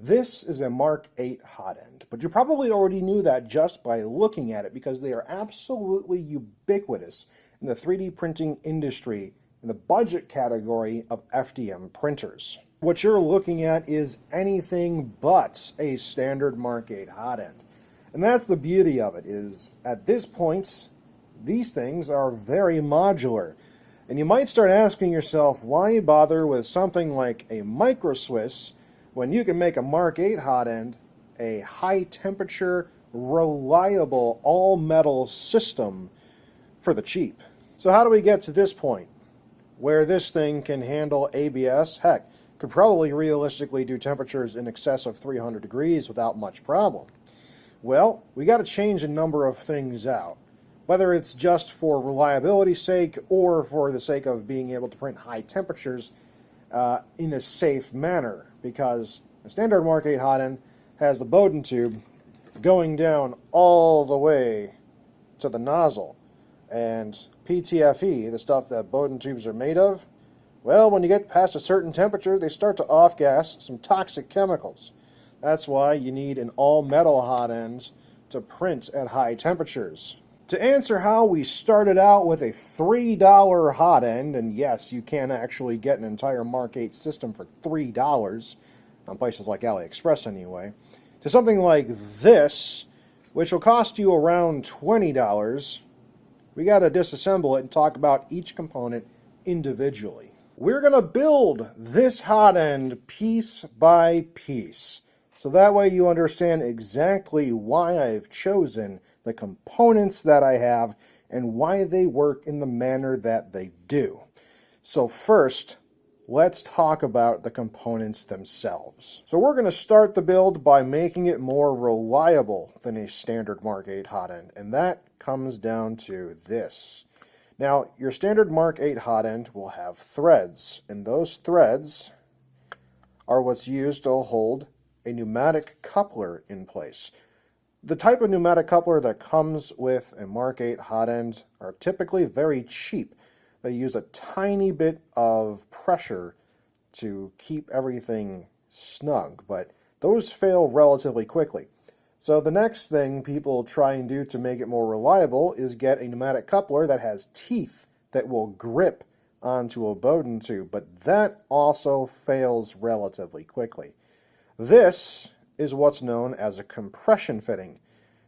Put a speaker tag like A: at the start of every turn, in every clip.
A: This is a Mark 8 hot end, but you probably already knew that just by looking at it because they are absolutely ubiquitous in the 3D printing industry in the budget category of FDM printers. What you're looking at is anything but a standard Mark 8 hot end. And that's the beauty of it, is at this point, these things are very modular. And you might start asking yourself, why bother with something like a Micro Swiss when you can make a Mark 8 hot end a high temperature, reliable, all metal system for the cheap? So how do we get to this point where this thing can handle ABS? Heck, could probably realistically do temperatures in excess of 300 degrees without much problem. Well, we got to change a number of things out, whether it's just for reliability's sake or for the sake of being able to print high temperatures in a safe manner, because a standard Mark 8 hot end has the Bowden tube going down all the way to the nozzle. And PTFE, the stuff that Bowden tubes are made of, well, when you get past a certain temperature, they start to off-gas some toxic chemicals. That's why you need an all-metal hot end to print at high temperatures. To answer how we started out with a $3 hot end, and yes, you can actually get an entire Mark 8 system for $3, on places like AliExpress anyway, to something like this, which will cost you around $20, we got to disassemble it and talk about each component individually. We're going to build this hot end piece by piece, so that way you understand exactly why I've chosen the components that I have and why they work in the manner that they do. So first, let's talk about the components themselves. So we're going to start the build by making it more reliable than a standard Mark 8 hot end, and that comes down to this. Now, your standard Mark 8 hot end will have threads, and those threads are what's used to hold a pneumatic coupler in place. The type of pneumatic coupler that comes with a Mark 8 hot end are typically very cheap. They use a tiny bit of pressure to keep everything snug, but those fail relatively quickly. So the next thing people try and do to make it more reliable is get a pneumatic coupler that has teeth that will grip onto a Bowden tube, but that also fails relatively quickly. This is what's known as a compression fitting.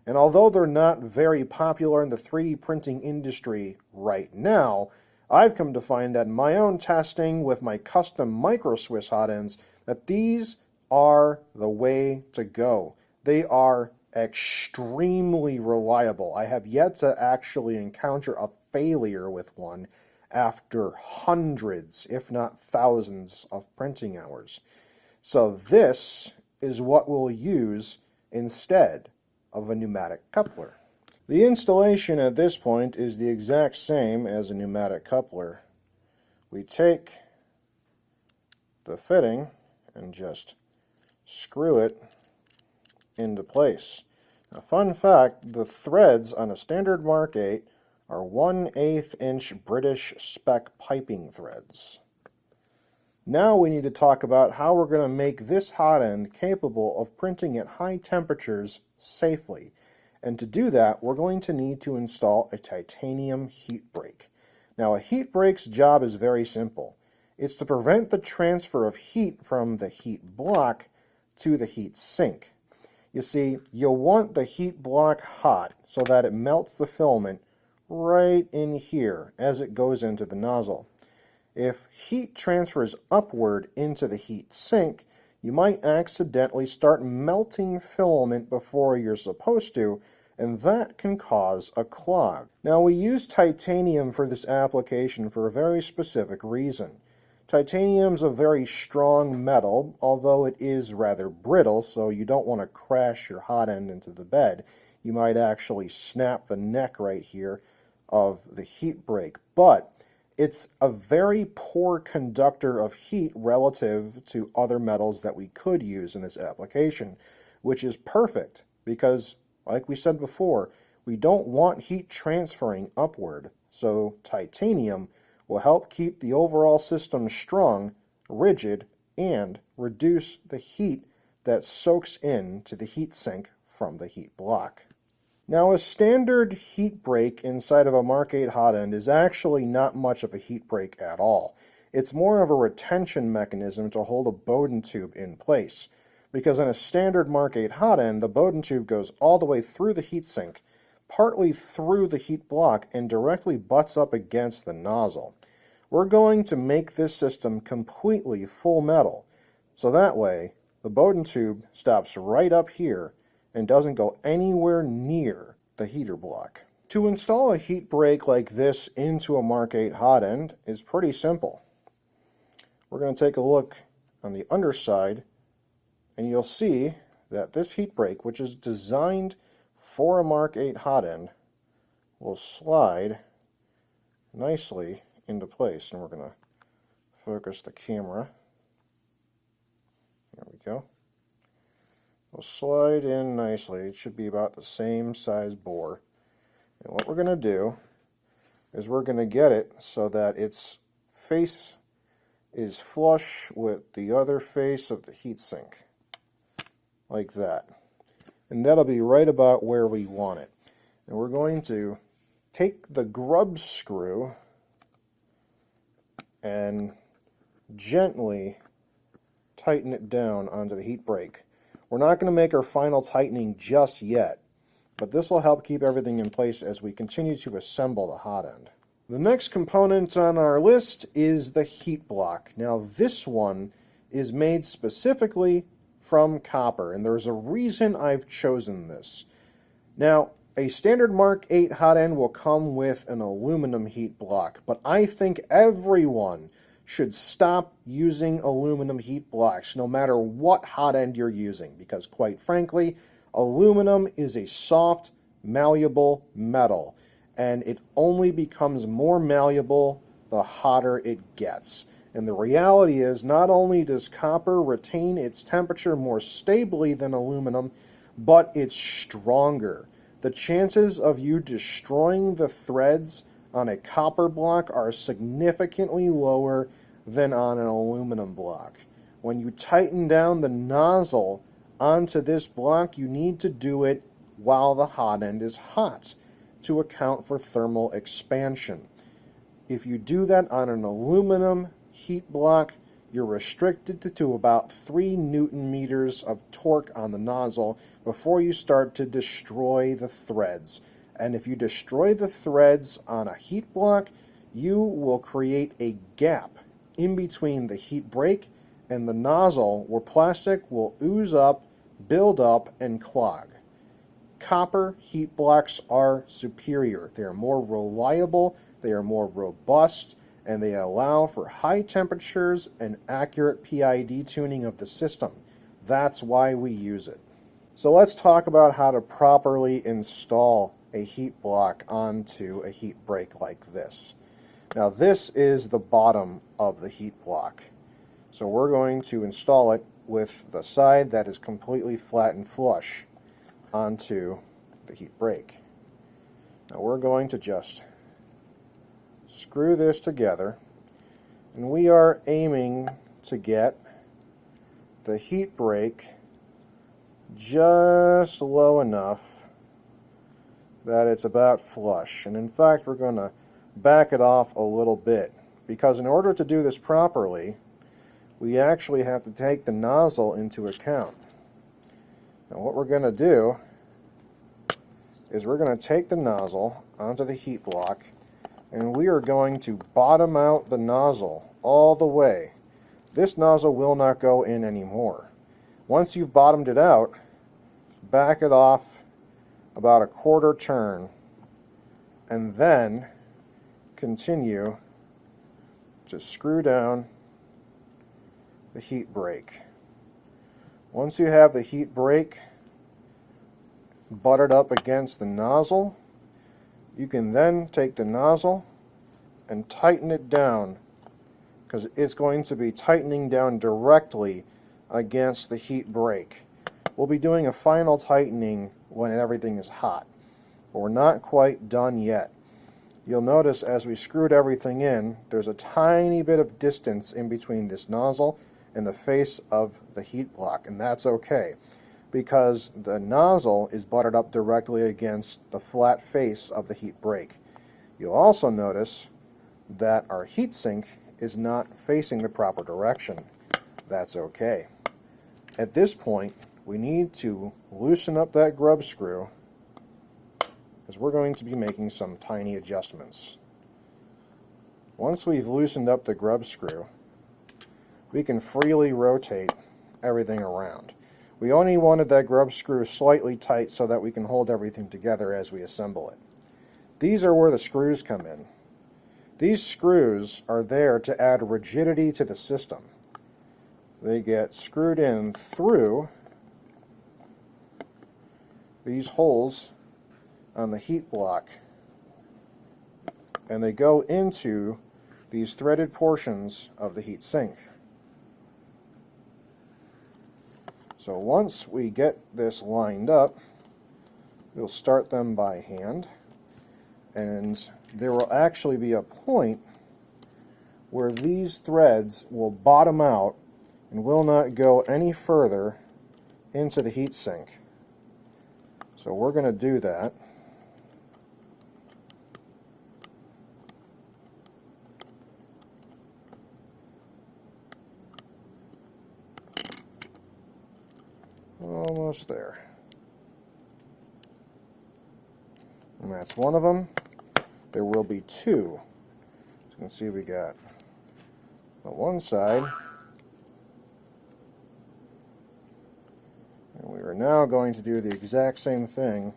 A: And although they're not very popular in the 3D printing industry right now, I've come to find that in my own testing with my custom Micro Swiss hot ends, that these are the way to go. They are extremely reliable. I have yet to actually encounter a failure with one after hundreds, if not thousands, of printing hours. So this is what we'll use instead of a pneumatic coupler. The installation at this point is the exact same as a pneumatic coupler. We take the fitting and just screw it into place. Now, fun fact, the threads on a standard Mark 8 are 1/8 inch British spec piping threads. Now we need to talk about how we're going to make this hot end capable of printing at high temperatures safely. And to do that, we're going to need to install a titanium heat break. Now, a heat break's job is very simple. It's to prevent the transfer of heat from the heat block to the heat sink. You see, you'll want the heat block hot so that it melts the filament right in here as it goes into the nozzle. If heat transfers upward into the heat sink, you might accidentally start melting filament before you're supposed to, and that can cause a clog. Now, we use titanium for this application for a very specific reason. Titanium's a very strong metal, although it is rather brittle, so you don't want to crash your hot end into the bed. You might actually snap the neck right here of the heat break, but it's a very poor conductor of heat relative to other metals that we could use in this application, which is perfect because, like we said before, we don't want heat transferring upward, so titanium will help keep the overall system strong, rigid, and reduce the heat that soaks into the heat sink from the heat block. Now, a standard heat break inside of a Mark 8 hot end is actually not much of a heat break at all. It's more of a retention mechanism to hold a Bowden tube in place, because in a standard Mark 8 hot end, the Bowden tube goes all the way through the heatsink, partly through the heat block, and directly butts up against the nozzle. We're going to make this system completely full metal, so that way the Bowden tube stops right up here and doesn't go anywhere near the heater block. To install a heat break like this into a Mark 8 hot end is pretty simple. We're going to take a look on the underside, and you'll see that this heat break, which is designed for a Mark 8 hot end, will slide nicely into place. And we're going to focus the camera. There we go. Will slide in nicely. It should be about the same size bore. And what we're going to do is we're going to get it so that its face is flush with the other face of the heatsink, like that. And that'll be right about where we want it. And we're going to take the grub screw and gently tighten it down onto the heat break. We're not going to make our final tightening just yet, but this will help keep everything in place as we continue to assemble the hot end. The next component on our list is the heat block. Now, this one is made specifically from copper, and there's a reason I've chosen this. Now, a standard Mark 8 hot end will come with an aluminum heat block, but I think everyone should stop using aluminum heat blocks no matter what hot end you're using, because quite frankly, aluminum is a soft, malleable metal, and it only becomes more malleable the hotter it gets. And the reality is, not only does copper retain its temperature more stably than aluminum, but it's stronger. The chances of you destroying the threads on a copper block are significantly lower than on an aluminum block. When you tighten down the nozzle onto this block, you need to do it while the hot end is hot to account for thermal expansion. If you do that on an aluminum heat block, you're restricted to about 3 Newton meters of torque on the nozzle before you start to destroy the threads. And if you destroy the threads on a heat block, you will create a gap in between the heat break and the nozzle where plastic will ooze up, build up, and clog. Copper heat blocks are superior. They are more reliable, they are more robust, and they allow for high temperatures and accurate PID tuning of the system. That's why we use it. So let's talk about how to properly install a heat block onto a heat break like this. Now this is the bottom of the heat block. So we're going to install it with the side that is completely flat and flush onto the heat break. Now we're going to just screw this together, and we are aiming to get the heat break just low enough that it's about flush. And in fact, we're going to back it off a little bit, because in order to do this properly, we actually have to take the nozzle into account. Now what we're going to do is we're going to take the nozzle onto the heat block, and we are going to bottom out the nozzle all the way. This nozzle will not go in anymore. Once you've bottomed it out, back it off about a quarter turn, and then continue to screw down the heat break. Once you have the heat break buttered up against the nozzle, you can then take the nozzle and tighten it down, because it's going to be tightening down directly against the heat break. We'll be doing a final tightening when everything is hot, but we're not quite done yet. You'll notice as we screwed everything in, there's a tiny bit of distance in between this nozzle in the face of the heat block, and that's okay because the nozzle is buttered up directly against the flat face of the heat break. You'll also notice that our heatsink is not facing the proper direction. That's okay. At this point, we need to loosen up that grub screw because we're going to be making some tiny adjustments. Once we've loosened up the grub screw, we can freely rotate everything around. We only wanted that grub screw slightly tight so that we can hold everything together as we assemble it. These are where the screws come in. These screws are there to add rigidity to the system. They get screwed in through these holes on the heat block, and they go into these threaded portions of the heat sink. So once we get this lined up, we'll start them by hand, and there will actually be a point where these threads will bottom out and will not go any further into the heat sink. So we're going to do that. Almost there. And that's one of them. There will be two. As you can see, we got on one side. And we are now going to do the exact same thing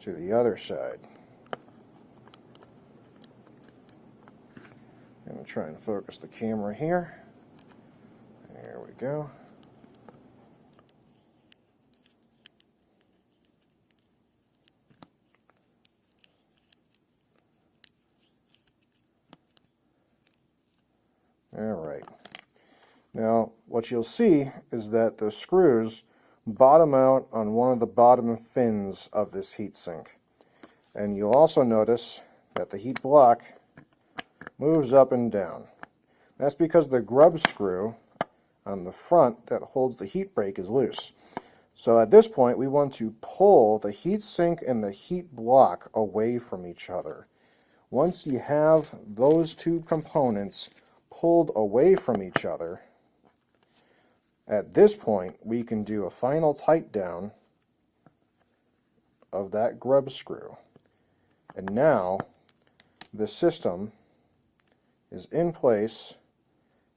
A: to the other side. I'm going to try and focus the camera here. There we go. Alright. Now, what you'll see is that the screws bottom out on one of the bottom fins of this heatsink. And you'll also notice that the heat block moves up and down. That's because the grub screw on the front that holds the heat break is loose. So at this point, we want to pull the heatsink and the heat block away from each other. Once you have those two components pulled away from each other, at this point we can do a final tight down of that grub screw. And now the system is in place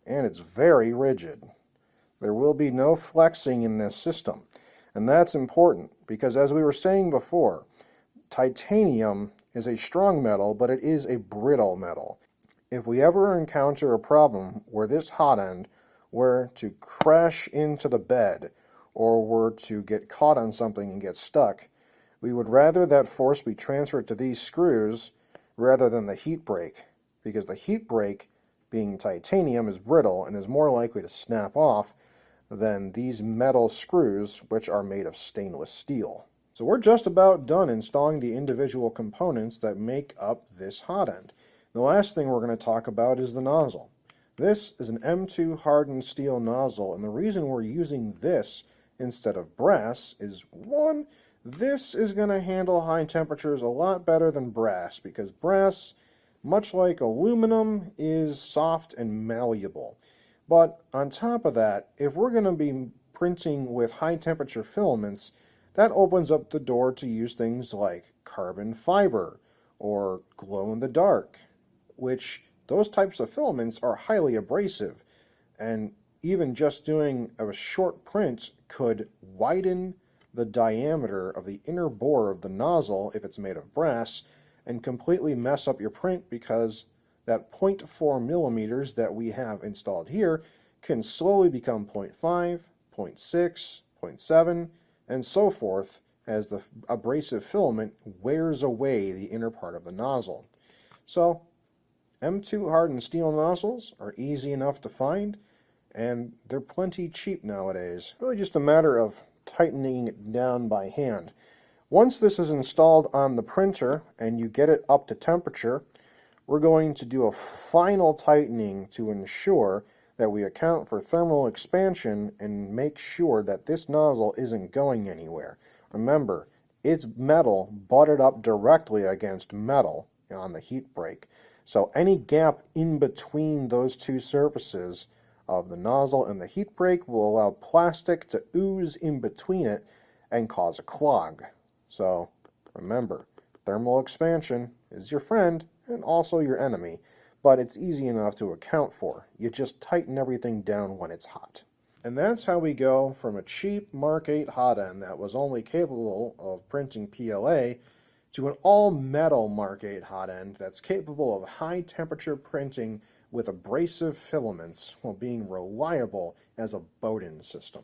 A: and it's very rigid. There will be no flexing in this system. And that's important because, as we were saying before, titanium is a strong metal, but it is a brittle metal. If we ever encounter a problem where this hot end were to crash into the bed or were to get caught on something and get stuck, we would rather that force be transferred to these screws rather than the heat break, because the heat break, being titanium, is brittle and is more likely to snap off than these metal screws, which are made of stainless steel. So we're just about done installing the individual components that make up this hot end. The last thing we're going to talk about is the nozzle. This is an M2 hardened steel nozzle, and the reason we're using this instead of brass is, one, this is going to handle high temperatures a lot better than brass, because brass, much like aluminum, is soft and malleable. But on top of that, if we're going to be printing with high temperature filaments, that opens up the door to use things like carbon fiber or glow in the dark, which those types of filaments are highly abrasive, and even just doing a short print could widen the diameter of the inner bore of the nozzle if it's made of brass and completely mess up your print, because that 0.4 millimeters that we have installed here can slowly become 0.5, 0.6, 0.7, and so forth as the abrasive filament wears away the inner part of the nozzle. So M2 hardened steel nozzles are easy enough to find, and they're plenty cheap nowadays. Really just a matter of tightening it down by hand. Once this is installed on the printer and you get it up to temperature, we're going to do a final tightening to ensure that we account for thermal expansion and make sure that this nozzle isn't going anywhere. Remember, it's metal butted up directly against metal on the heat break. So any gap in between those two surfaces of the nozzle and the heat break will allow plastic to ooze in between it and cause a clog. So remember, thermal expansion is your friend and also your enemy, but it's easy enough to account for. You just tighten everything down when it's hot. And that's how we go from a cheap Mark 8 Hotend that was only capable of printing PLA to an all-metal Mark 8 Hotend that's capable of high-temperature printing with abrasive filaments while being reliable as a Bowden system.